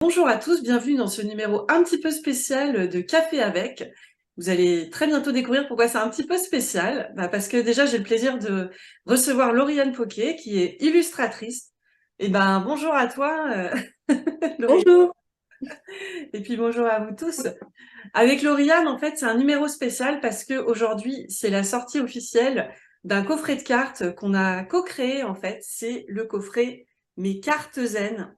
Bonjour à tous, bienvenue dans ce numéro un petit peu spécial de Café avec. Vous allez très bientôt découvrir pourquoi c'est un petit peu spécial. Parce que déjà, j'ai le plaisir de recevoir Lauriane Poquet, qui est illustratrice. Bonjour à toi, Lauriane. Bonjour. Et puis bonjour à vous tous. Avec Lauriane, en fait, c'est un numéro spécial parce que aujourd'hui, c'est la sortie officielle d'un coffret de cartes qu'on a co-créé, en fait. C'est le coffret Mes cartes zen.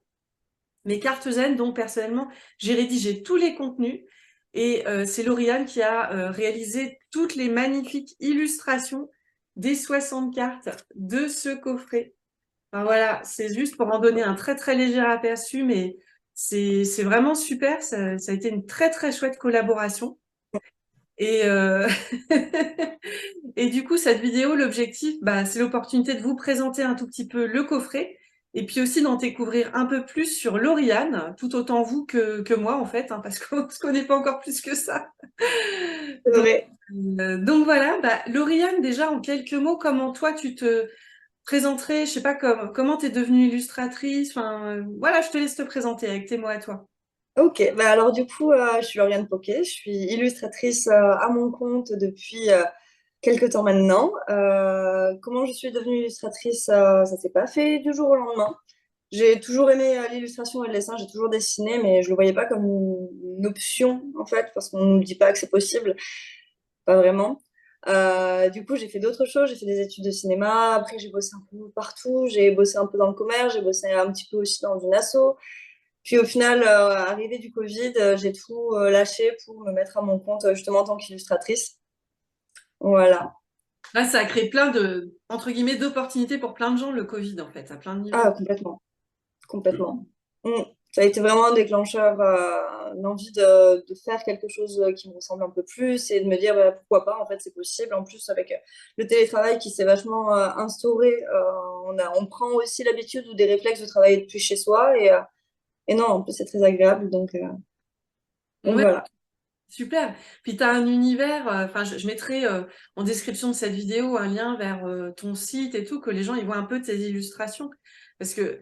Mes cartes zen, donc personnellement, j'ai rédigé tous les contenus et c'est Lauriane qui a réalisé toutes les magnifiques illustrations des 60 cartes de ce coffret. Enfin, voilà, c'est juste pour en donner un très très léger aperçu, mais c'est vraiment super. Ça a été une très très chouette collaboration. Et, et du coup, cette vidéo, l'objectif, c'est l'opportunité de vous présenter un tout petit peu le coffret et puis aussi d'en découvrir un peu plus sur Lauriane, tout autant vous que moi, en fait, parce qu'on ne se connaît pas encore plus que ça. C'est Donc, vrai. donc voilà, Lauriane, déjà en quelques mots, comment toi tu te présenterais, je sais pas, comment tu es devenue illustratrice, enfin, voilà, je te laisse te présenter avec tes mots à toi. Ok, alors du coup, je suis Lauriane Poquet, je suis illustratrice à mon compte depuis quelques temps maintenant. Comment je suis devenue illustratrice, ça s'est pas fait du jour au lendemain. J'ai toujours aimé l'illustration et le dessin, j'ai toujours dessiné, mais je le voyais pas comme une option en fait, parce qu'on nous dit pas que c'est possible, pas vraiment. Du coup, j'ai fait d'autres choses, j'ai fait des études de cinéma, après j'ai bossé un peu partout, j'ai bossé un peu dans le commerce, j'ai bossé un petit peu aussi dans une asso. Puis au final, arrivé du Covid, j'ai tout lâché pour me mettre à mon compte justement en tant qu'illustratrice. Voilà. Là, ça a créé plein de, entre guillemets, d'opportunités pour plein de gens, le Covid, en fait, à plein de niveaux. Ah, complètement. Complètement. Mm. Ça a été vraiment un déclencheur, l'envie de faire quelque chose qui me ressemble un peu plus et de me dire bah, pourquoi pas, en fait, c'est possible. En plus, avec le télétravail qui s'est vachement instauré, on prend aussi l'habitude ou des réflexes de travailler depuis chez soi et non, en plus, c'est très agréable. Donc Ouais, voilà. super. Puis tu as un univers, enfin, je mettrai en description de cette vidéo un lien vers ton site et tout, que les gens ils voient un peu tes illustrations. Parce que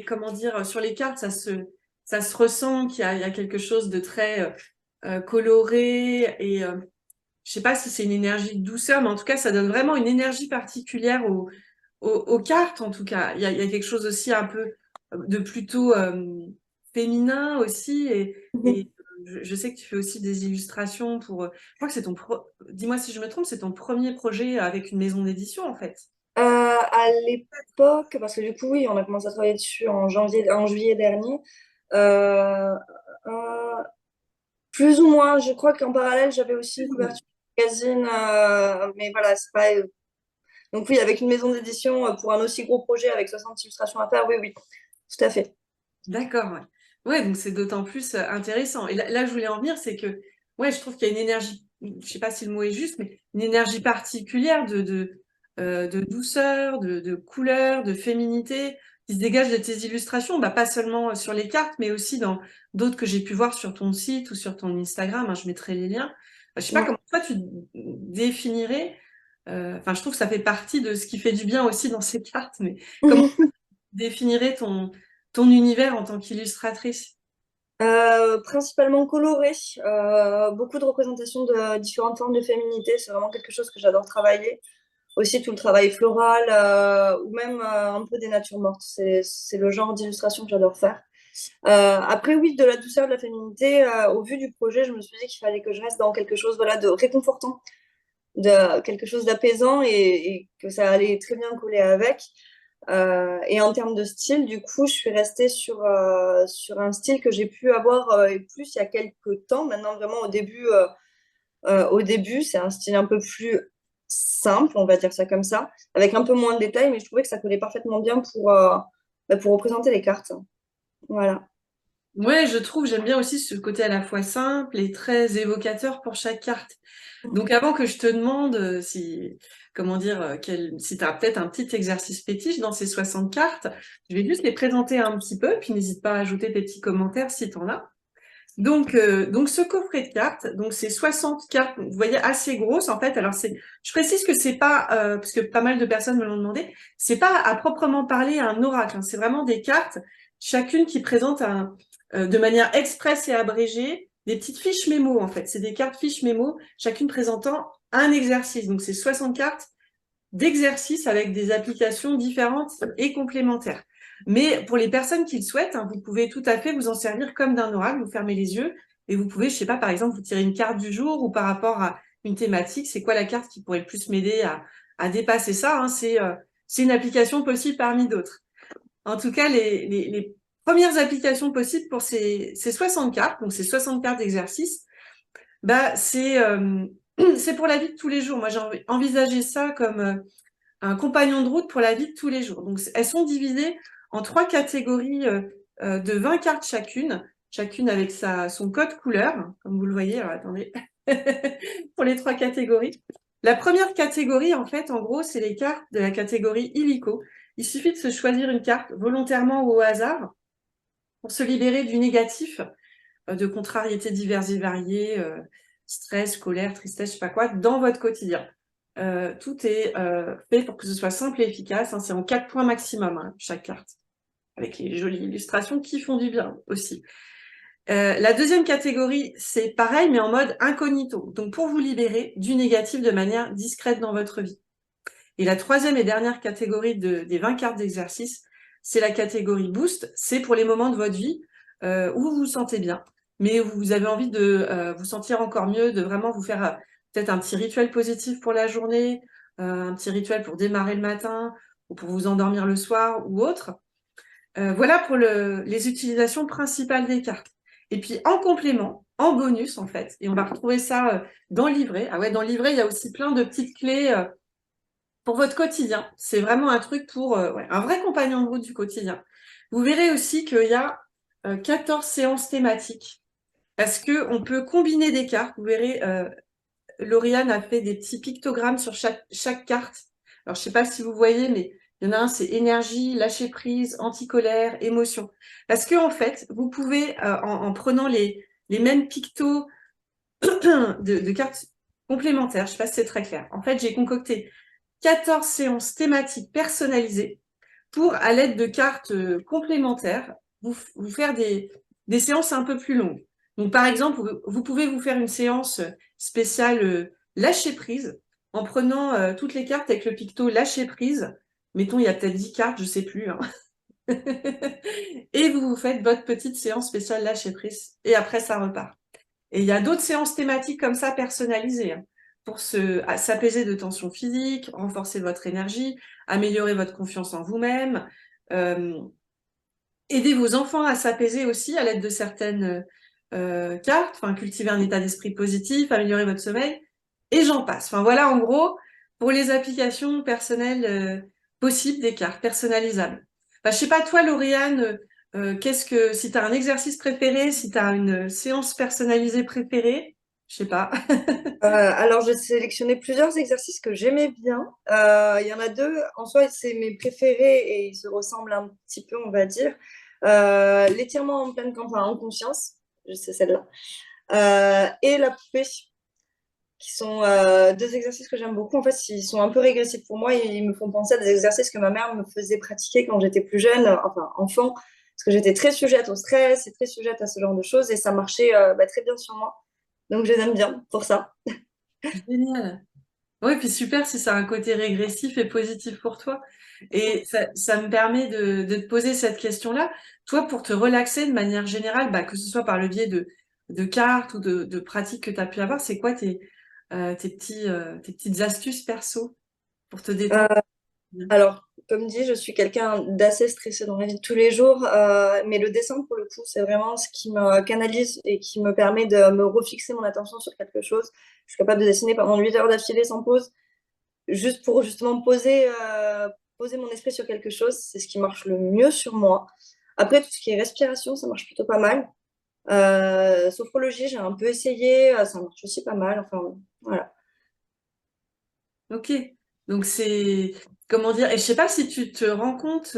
comment dire, sur les cartes, ça se ressent il y a quelque chose de très coloré et je sais pas si c'est une énergie de douceur, mais en tout cas, ça donne vraiment une énergie particulière aux cartes, en tout cas. Il y a quelque chose aussi un peu de plutôt féminin aussi. Et je sais que tu fais aussi des illustrations pour. Je crois que c'est dis-moi si je me trompe, c'est ton premier projet avec une maison d'édition, en fait. À l'époque, parce que du coup, oui, on a commencé à travailler dessus en juillet dernier. Euh, euh, Plus ou moins, je crois qu'en parallèle, j'avais aussi une couverture de magazine, mais voilà, c'est pas. Donc oui, avec une maison d'édition pour un aussi gros projet avec 60 illustrations à faire, oui, oui, tout à fait. D'accord, ouais. Ouais, donc c'est d'autant plus intéressant. Et là, je voulais en venir, c'est que, ouais, je trouve qu'il y a une énergie, je sais pas si le mot est juste, mais une énergie particulière de douceur, de couleur, de féminité qui se dégage de tes illustrations, pas seulement sur les cartes, mais aussi dans d'autres que j'ai pu voir sur ton site ou sur ton Instagram, je mettrai les liens. Je sais pas Ouais. comment toi tu définirais, enfin, je trouve que ça fait partie de ce qui fait du bien aussi dans ces cartes, mais comment définirais ton univers en tant qu'illustratrice? Principalement coloré, beaucoup de représentations de différentes formes de féminité, c'est vraiment quelque chose que j'adore travailler. Aussi tout le travail floral ou même un peu des natures mortes, c'est le genre d'illustration que j'adore faire. Après, oui, de la douceur, de la féminité, au vu du projet, je me suis dit qu'il fallait que je reste dans quelque chose voilà, de réconfortant, de quelque chose d'apaisant et que ça allait très bien coller avec. Et en termes de style, du coup, je suis restée sur un style que j'ai pu avoir plus il y a quelques temps. Maintenant, vraiment, au début, c'est un style un peu plus simple, on va dire ça comme ça, avec un peu moins de détails, mais je trouvais que ça collait parfaitement bien pour représenter les cartes. Voilà. Ouais, je trouve, j'aime bien aussi ce côté à la fois simple et très évocateur pour chaque carte. Donc avant que je te demande si, comment dire, si tu as peut-être un petit exercice fétiche dans ces 60 cartes, je vais juste les présenter un petit peu, puis n'hésite pas à ajouter tes petits commentaires si tu en as. Donc ce coffret de cartes, donc c'est 60 cartes, vous voyez, assez grosses en fait. Alors je précise que c'est pas, parce que pas mal de personnes me l'ont demandé, c'est pas à proprement parler un oracle, c'est vraiment des cartes chacune qui présente de manière express et abrégée des petites fiches mémo, en fait. C'est des cartes fiches mémo, chacune présentant un exercice. Donc, c'est 60 cartes d'exercices avec des applications différentes et complémentaires. Mais pour les personnes qui le souhaitent, hein, vous pouvez tout à fait vous en servir comme d'un oracle, vous fermez les yeux et vous pouvez, je sais pas, par exemple, vous tirer une carte du jour ou par rapport à une thématique, c'est quoi la carte qui pourrait le plus m'aider à dépasser ça, hein, c'est une application possible parmi d'autres. En tout cas, les premières applications possibles pour ces 60 cartes, donc ces 60 cartes d'exercice, bah, c'est pour la vie de tous les jours. Moi, j'ai envisagé ça comme un compagnon de route pour la vie de tous les jours. Donc, elles sont divisées en 3 catégories de 20 cartes chacune avec son code couleur, comme vous le voyez. Alors, attendez, pour les 3 catégories. La première catégorie, en fait, en gros, c'est les cartes de la catégorie illico. Il suffit de se choisir une carte volontairement ou au hasard pour se libérer du négatif, de contrariétés diverses et variées, stress, colère, tristesse, je sais pas quoi, dans votre quotidien. Tout est fait pour que ce soit simple et efficace, hein, c'est en 4 points maximum, hein, chaque carte, avec les jolies illustrations qui font du bien aussi. La deuxième catégorie, c'est pareil, mais en mode incognito, donc pour vous libérer du négatif de manière discrète dans votre vie. Et la troisième et dernière catégorie des 20 cartes d'exercice, c'est la catégorie boost, c'est pour les moments de votre vie où vous vous sentez bien, mais où vous avez envie de vous sentir encore mieux, de vraiment vous faire peut-être un petit rituel positif pour la journée, un petit rituel pour démarrer le matin, ou pour vous endormir le soir, ou autre. Voilà pour les utilisations principales des cartes. Et puis en complément, en bonus en fait, et on va retrouver ça dans le livret. Ah ouais, dans le livret, il y a aussi plein de petites clés pour votre quotidien. C'est vraiment un truc pour ouais, un vrai compagnon de route du quotidien. Vous verrez aussi qu'il y a 14 séances thématiques parce que on peut combiner des cartes. Vous verrez, Lauriane a fait des petits pictogrammes sur chaque carte. Alors, je sais pas si vous voyez, mais il y en a un, c'est énergie, lâcher prise, anticolère, émotion. Parce que en fait, vous pouvez, en prenant les mêmes pictos de cartes complémentaires, je sais pas si c'est très clair. En fait, j'ai concocté 14 séances thématiques personnalisées pour, à l'aide de cartes complémentaires, vous faire des séances un peu plus longues. Donc, par exemple, vous pouvez vous faire une séance spéciale lâcher prise en prenant toutes les cartes avec le picto lâcher prise. Mettons, il y a peut-être 10 cartes, je sais plus, hein. Et vous faites votre petite séance spéciale lâcher prise. Et après, ça repart. Et il y a d'autres séances thématiques comme ça personnalisées, hein, pour s'apaiser de tensions physiques, renforcer votre énergie, améliorer votre confiance en vous-même, euh, aider vos enfants à s'apaiser aussi à l'aide de certaines cartes, enfin, cultiver un état d'esprit positif, améliorer votre sommeil, et j'en passe. Enfin voilà, en gros, pour les applications personnelles possibles des cartes personnalisables. Enfin, je sais pas, toi, Lauriane, si tu as un exercice préféré, si tu as une séance personnalisée préférée, je sais pas. Alors, j'ai sélectionné plusieurs exercices que j'aimais bien. Il y en a deux, en soi, c'est mes préférés et ils se ressemblent un petit peu, on va dire. L'étirement en pleine campagne en conscience, c'est celle-là. Et la poupée, qui sont deux exercices que j'aime beaucoup. En fait, ils sont un peu régressifs pour moi et ils me font penser à des exercices que ma mère me faisait pratiquer quand j'étais plus jeune, enfin enfant, parce que j'étais très sujette au stress et très sujette à ce genre de choses et ça marchait très bien sur moi. Donc, je les aime bien pour ça. Génial. Oui, puis super si ça a un côté régressif et positif pour toi. Et ça me permet de te poser cette question-là. Toi, pour te relaxer de manière générale, bah, que ce soit par le biais de cartes ou de pratiques que tu as pu avoir, c'est quoi tes petites astuces perso pour te Euh, détendre? alors, comme dit, je suis quelqu'un d'assez stressé dans la vie de tous les jours, mais le dessin, pour le coup, c'est vraiment ce qui me canalise et qui me permet de me refixer mon attention sur quelque chose. Je suis capable de dessiner pendant 8 heures d'affilée sans pause, juste pour justement poser mon esprit sur quelque chose. C'est ce qui marche le mieux sur moi. Après, tout ce qui est respiration, ça marche plutôt pas mal. Sophrologie, j'ai un peu essayé, ça marche aussi pas mal. Enfin, voilà. Ok. Donc c'est, comment dire, et je sais pas si tu te rends compte,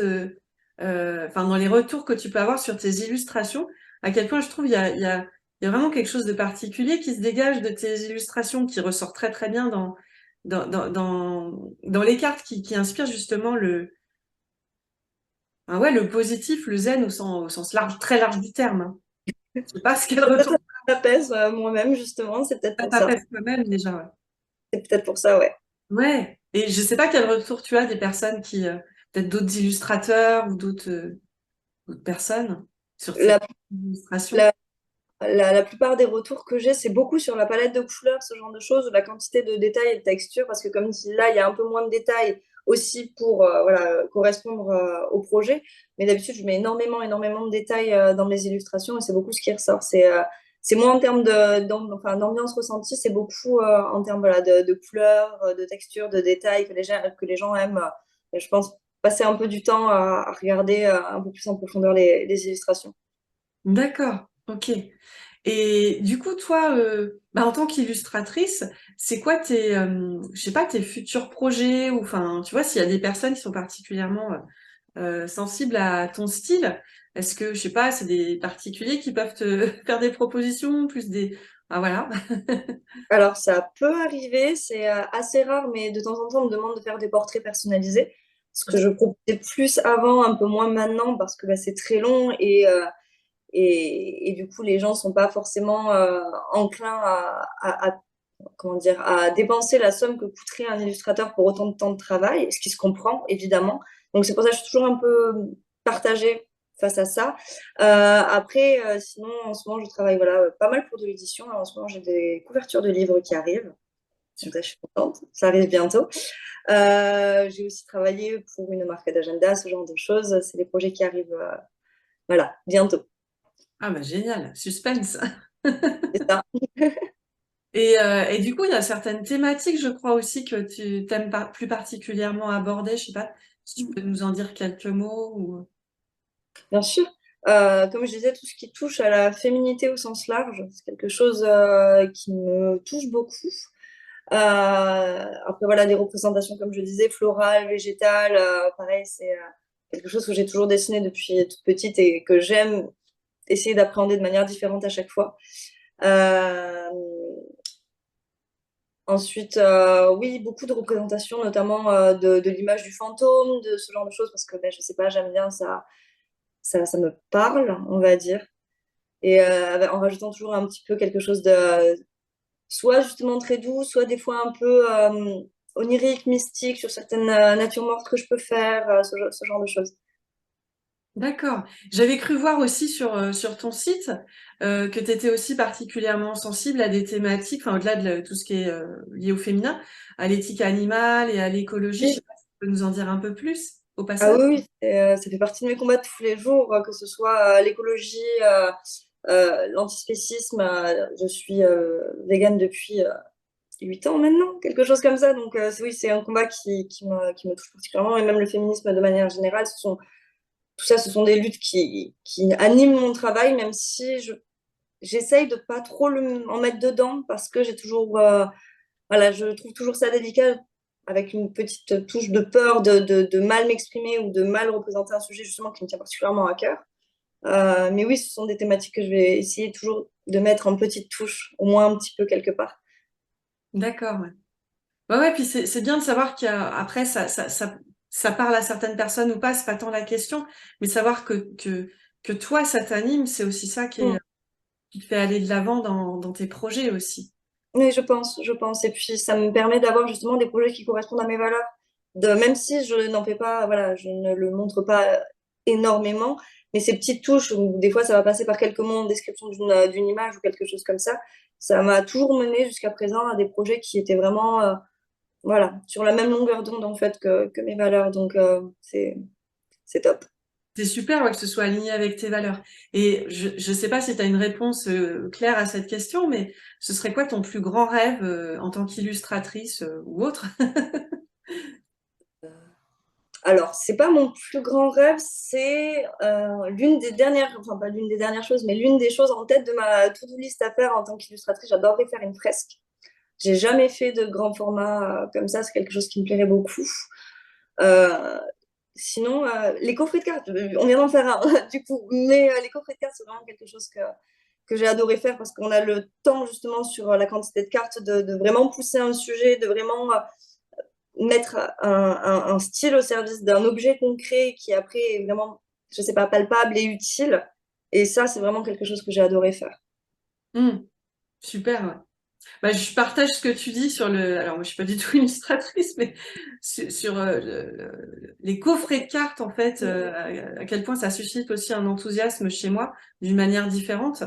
enfin dans les retours que tu peux avoir sur tes illustrations, à quel point je trouve il y a vraiment quelque chose de particulier qui se dégage de tes illustrations, qui ressort très très bien dans les cartes qui inspirent justement Ah ouais, le positif, le zen au sens large, très large du terme, hein. Je sais pas ce qu'elle Ça retourne. m'apaise moi-même, justement, c'est peut-être Ça pour ça. t'apaise toi-même déjà, ouais. C'est peut-être pour ça, ouais. Ouais. Et je sais pas quel retour tu as des personnes qui, peut-être d'autres illustrateurs ou d'autres personnes sur tes La, illustrations. la, la plupart des retours que j'ai, c'est beaucoup sur la palette de couleurs, ce genre de choses, ou la quantité de détails et de textures, parce que comme dit là, il y a un peu moins de détails aussi pour voilà, correspondre au projet. Mais d'habitude, je mets énormément de détails dans mes illustrations et c'est beaucoup ce qui ressort. C'est moins en termes enfin, d'ambiance ressentie, c'est beaucoup en termes voilà, de couleurs, de textures, de détails que les gens aiment. Je pense passer un peu du temps à regarder un peu plus en profondeur les illustrations. D'accord, ok. Et du coup, toi, bah, en tant qu'illustratrice, c'est quoi tes, je sais pas, tes futurs projets ou enfin, tu vois, s'il y a des personnes qui sont particulièrement sensibles à ton style, est-ce que, je sais pas, c'est des particuliers qui peuvent te faire des propositions, plus des, ah voilà, Alors, ça peut arriver, c'est assez rare, mais de temps en temps, on me demande de faire des portraits personnalisés. Ce que je proposais plus avant, un peu moins maintenant, parce que bah, c'est très long et du coup, les gens sont pas forcément enclins comment dire, à dépenser la somme que coûterait un illustrateur pour autant de temps de travail, ce qui se comprend, évidemment. Donc, c'est pour ça que je suis toujours un peu partagée face à ça. Après, sinon, en ce moment, je travaille voilà, pas mal pour de l'édition. En ce moment, j'ai des couvertures de livres qui arrivent. Donc, ça, je suis contente. Ça arrive bientôt. J'ai aussi travaillé pour une marque d'agenda, ce genre de choses. C'est des projets qui arrivent voilà, bientôt. ah bah génial, suspense. C'est ça. Et du coup, il y a certaines thématiques, je crois aussi, que tu t'aimes plus particulièrement aborder. Je sais pas si tu peux nous en dire quelques mots ou... Bien sûr. Comme je disais, tout ce qui touche à la féminité au sens large, c'est quelque chose qui me touche beaucoup. Après, voilà, des représentations, comme je disais, florales, végétales, pareil, c'est quelque chose que j'ai toujours dessiné depuis toute petite et que j'aime essayer d'appréhender de manière différente à chaque fois. Euh, Ensuite, oui, beaucoup de représentations, notamment de l'image du fantôme, de ce genre de choses, parce que ben, je sais pas, j'aime bien ça, ça me parle, on va dire. Et en rajoutant toujours un petit peu quelque chose de soit justement très doux, soit des fois un peu onirique, mystique sur certaines natures mortes que je peux faire, ce genre de choses. D'accord. J'avais cru voir aussi sur ton site que tu étais aussi particulièrement sensible à des thématiques, enfin au-delà de tout ce qui est lié au féminin, à l'éthique animale et à l'écologie. Je Oui. sais pas si tu peux nous en dire un peu plus au Ah passage. oui, oui, ça fait partie de mes combats de tous les jours, que ce soit l'écologie, l'antispécisme. Je suis végane depuis 8 ans maintenant, quelque chose comme ça. Donc oui, c'est un combat qui me touche particulièrement, et même le féminisme de manière générale. Tout ça, ce sont des luttes qui animent mon travail, même si j'essaye de pas trop en mettre dedans parce que j'ai toujours, voilà, je trouve toujours ça délicat avec une petite touche de peur de mal m'exprimer ou de mal représenter un sujet justement qui me tient particulièrement à cœur. Mais oui, ce sont des thématiques que je vais essayer toujours de mettre en petite touche, au moins un petit peu quelque part. D'accord. Ouais. Ouais, ouais, puis c'est bien de savoir qu'après ça parle à certaines personnes ou pas, c'est pas tant la question, mais savoir que toi ça t'anime, c'est aussi ça Mm. qui te fait aller de l'avant dans tes projets aussi. Oui, je pense. Et puis, ça me permet d'avoir justement des projets qui correspondent à mes valeurs. Même si je n'en fais pas, voilà, je ne le montre pas énormément, mais ces petites touches où des fois ça va passer par quelques mots en description d'une image ou quelque chose comme ça m'a toujours mené jusqu'à présent à des projets qui étaient vraiment, voilà, sur la même longueur d'onde en fait que mes valeurs. Donc, c'est top. C'est super ouais, que ce soit aligné avec tes valeurs. Et je sais pas si tu as une réponse claire à cette question, mais ce serait quoi ton plus grand rêve en tant qu'illustratrice ou autre? Alors, c'est pas mon plus grand rêve, c'est l'une des dernières, enfin pas l'une des dernières choses, mais l'une des choses en tête de ma to-do list à faire en tant qu'illustratrice. J'adorerais faire une fresque. J'ai jamais fait de grand format comme ça, c'est quelque chose qui me plairait beaucoup. Euh, Sinon, les coffrets de cartes, on vient d'en faire un du coup, mais les coffrets de cartes, c'est vraiment quelque chose que j'ai adoré faire parce qu'on a le temps justement sur la quantité de cartes de vraiment pousser un sujet, de vraiment mettre un style au service d'un objet concret qui après est vraiment, je sais pas, palpable et utile. Et ça, c'est vraiment quelque chose que j'ai adoré faire. Super, ouais. Bah, je partage ce que tu dis sur le. Alors, moi, je suis pas du tout illustratrice, mais sur les coffrets de cartes, en fait, à quel point ça suscite aussi un enthousiasme chez moi d'une manière différente.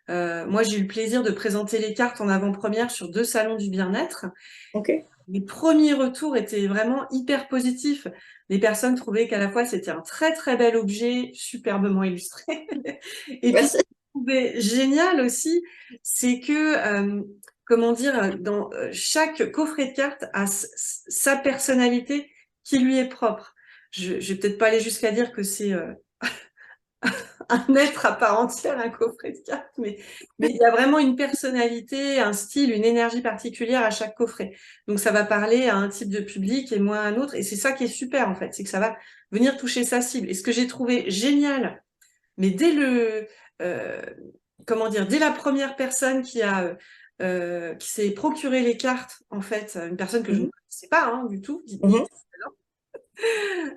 Moi, j'ai eu le plaisir de présenter les cartes en avant-première sur 2 salons du bien-être. Ok. Les premiers retours étaient vraiment hyper positifs. Les personnes trouvaient qu'à la fois c'était un très très bel objet, superbement illustré. Et puis, ce Merci. que je trouvais génial aussi, c'est que, comment dire, dans chaque coffret de cartes a sa personnalité qui lui est propre. Je vais peut-être pas aller jusqu'à dire que c'est un être à part entière, un coffret de cartes, mais il y a vraiment une personnalité, un style, une énergie particulière à chaque coffret. Donc ça va parler à un type de public et moins à un autre, et c'est ça qui est super en fait, c'est que ça va venir toucher sa cible. Et ce que j'ai trouvé génial, mais dès euh, comment dire, dès la première personne qui s'est procuré les cartes, en fait, une personne que je ne connaissais pas hein, du tout,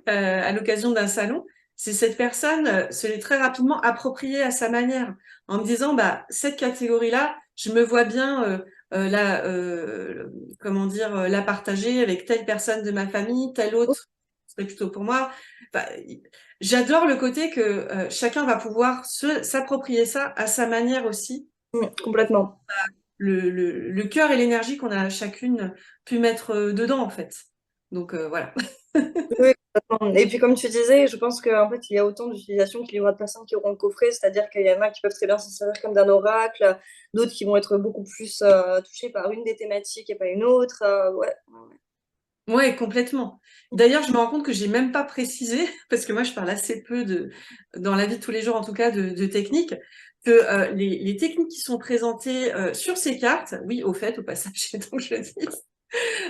à l'occasion d'un salon, c'est cette personne se l'est très rapidement appropriée à sa manière, en me disant, bah, cette catégorie-là, je me vois bien comment dire, la partager avec telle personne de ma famille, telle autre, serait plutôt pour moi. Bah, j'adore le côté que chacun va pouvoir s'approprier ça à sa manière aussi. Complètement. Le cœur et l'énergie qu'on a chacune pu mettre dedans, en fait. Donc voilà. Oui, complètement. Et puis comme tu disais, je pense qu'en fait, il y a autant d'utilisations qu'il y aura de personnes qui auront le coffret, c'est-à-dire qu'il y en a qui peuvent très bien s'en servir comme d'un oracle, d'autres qui vont être beaucoup plus touchés par une des thématiques et pas une autre. Ouais. Ouais, complètement. D'ailleurs, je me rends compte que j'ai même pas précisé, parce que moi, je parle assez peu dans la vie de tous les jours, en tout cas, de techniques, que les techniques qui sont présentées sur ces cartes, oui, au fait, au passage, donc je le dis,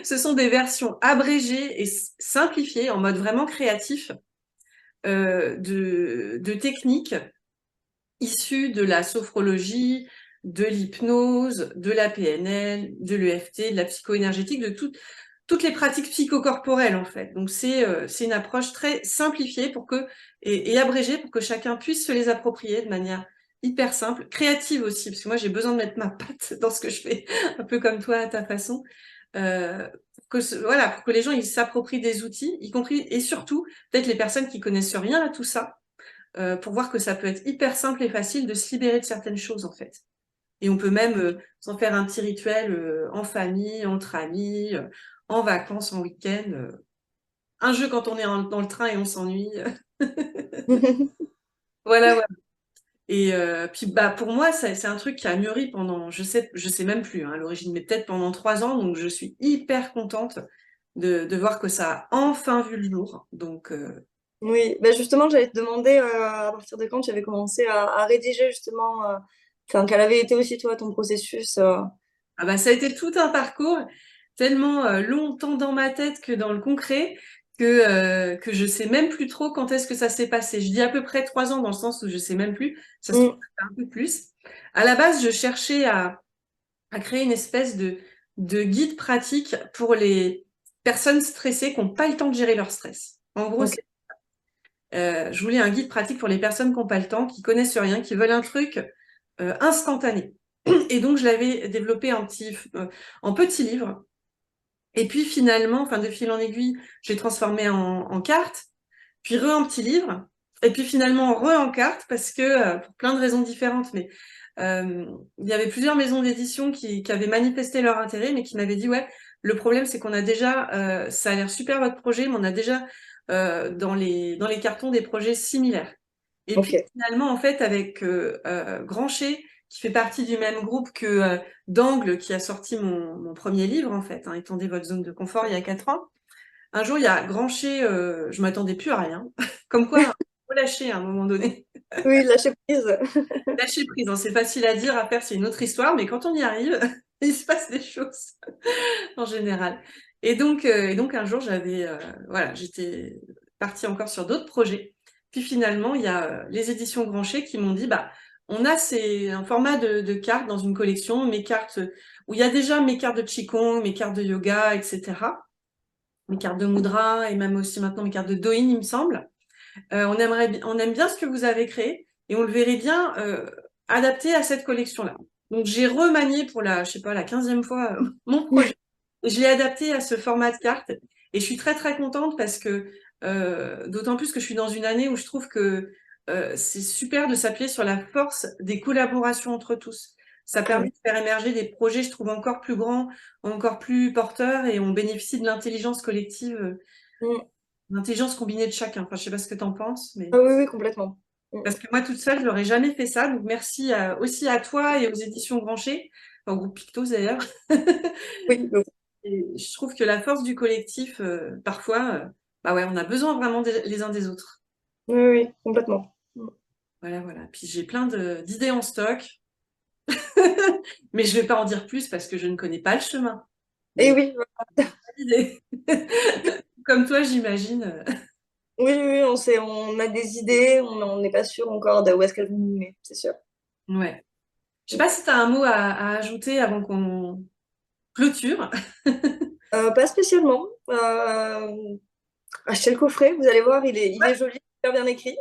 ce sont des versions abrégées et simplifiées en mode vraiment créatif de techniques issues de la sophrologie, de l'hypnose, de la PNL, de l'EFT, de la psychoénergétique, de toutes les pratiques psychocorporelles en fait. Donc c'est une approche très simplifiée et abrégée pour que chacun puisse se les approprier de manière hyper simple, créative aussi, parce que moi j'ai besoin de mettre ma patte dans ce que je fais, un peu comme toi à ta façon, voilà, pour que les gens ils s'approprient des outils, y compris et surtout peut-être les personnes qui connaissent rien à tout ça, pour voir que ça peut être hyper simple et facile de se libérer de certaines choses en fait. Et on peut même s'en faire un petit rituel en famille, entre amis, en vacances, en week-end. Un jeu quand on est dans le train et on s'ennuie. Voilà, ouais. Et puis bah pour moi, c'est un truc qui a mûri pendant, je sais même plus hein, à l'origine, mais peut-être pendant 3 ans. Donc je suis hyper contente de voir que ça a enfin vu le jour. Donc Oui, ben justement, j'allais te demander à partir de quand tu avais commencé à rédiger justement, enfin, quel avait été aussi toi ton processus. ah bah, ça a été tout un parcours tellement longtemps dans ma tête que dans le concret que je sais même plus trop quand est-ce que ça s'est passé. Je dis à peu près 3 ans dans le sens où je sais même plus. Ça se trouve Mm, un peu plus. À la base, je cherchais à créer une espèce de guide pratique pour les personnes stressées qui n'ont pas le temps de gérer leur stress. En gros, ok, je voulais un guide pratique pour les personnes qui n'ont pas le temps, qui connaissent rien, qui veulent un truc instantané. Et donc, je l'avais développé en petit livre. Et puis finalement, enfin de fil en aiguille, j'ai transformé en carte, puis en petit livre, et puis finalement en carte, parce que pour plein de raisons différentes, mais il y avait plusieurs maisons d'édition qui avaient manifesté leur intérêt, mais qui m'avaient dit ouais, le problème c'est qu'on a déjà, ça a l'air super votre projet, mais on a déjà dans les cartons des projets similaires. Et puis ok. finalement, en fait, avec Grancher, qui fait partie du même groupe que d'Angle, qui a sorti mon premier livre, en fait, hein, Étendez votre zone de confort, il y a 4 ans. Un jour, il y a Grancher, je m'attendais plus à rien. Comme quoi, il faut lâcher à un moment donné. Oui, lâcher prise. Lâcher prise, hein, c'est facile à dire, à faire, c'est une autre histoire, mais quand on y arrive, il se passe des choses, en général. Et donc un jour, voilà, j'étais partie encore sur d'autres projets. Puis finalement, il y a les éditions Grancher qui m'ont dit, bah, on a un format de cartes dans une collection, mes cartes, où il y a déjà mes cartes de Qigong, mes cartes de yoga, etc. mes cartes de Mudra et même aussi maintenant mes cartes de Douyin, il me semble. On aime bien ce que vous avez créé et on le verrait bien adapté à cette collection-là. Donc j'ai remanié pour je sais pas, la 15e fois mon projet. Et je l'ai adapté à ce format de carte et je suis très très contente parce que d'autant plus que je suis dans une année où je trouve que c'est super de s'appuyer sur la force des collaborations entre tous. Ça permet de faire émerger des projets, je trouve, encore plus grands, encore plus porteurs et on bénéficie de l'intelligence collective, l'intelligence combinée de chacun. Enfin, je sais pas ce que tu en penses, mais... Ah oui, oui, complètement. Parce que moi, toute seule, je n'aurais jamais fait ça. Donc, merci aussi à toi et aux éditions Grancher, enfin, au groupe Pictos d'ailleurs. Oui, oui, Et je trouve que la force du collectif, parfois, bah ouais, on a besoin vraiment les uns des autres. oui, oui, complètement. Voilà, voilà. Puis j'ai plein d'idées en stock, mais je ne vais pas en dire plus parce que je ne connais pas le chemin. Et Mais oui, idée. Comme toi, j'imagine. oui, oui, on a des idées, on n'est pas sûr encore de où est-ce qu'elles vont nous mener, c'est sûr. Ouais. Je sais pas si tu as un mot à ajouter avant qu'on clôture. Pas spécialement. Achetez le coffret, vous allez voir, il est joli, super bien écrit.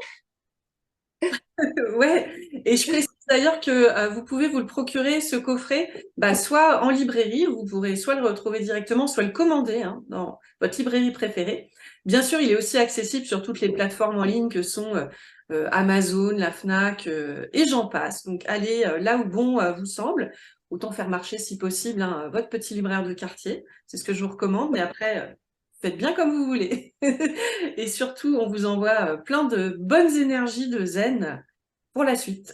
Ouais, et je précise d'ailleurs que vous pouvez vous le procurer, ce coffret, bah, soit en librairie, vous pourrez soit le retrouver directement, soit le commander hein, dans votre librairie préférée. Bien sûr, il est aussi accessible sur toutes les plateformes en ligne que sont Amazon, la Fnac et j'en passe. Donc allez là où bon vous semble. Autant faire marcher si possible hein, votre petit libraire de quartier. C'est ce que je vous recommande, mais après, faites bien comme vous voulez. Et surtout, on vous envoie plein de bonnes énergies de zen pour la suite.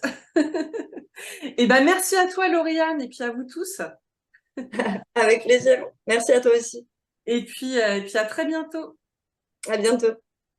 Et ben merci à toi Lauriane et puis à vous tous. Avec plaisir. Merci à toi aussi. Et puis à très bientôt. À bientôt.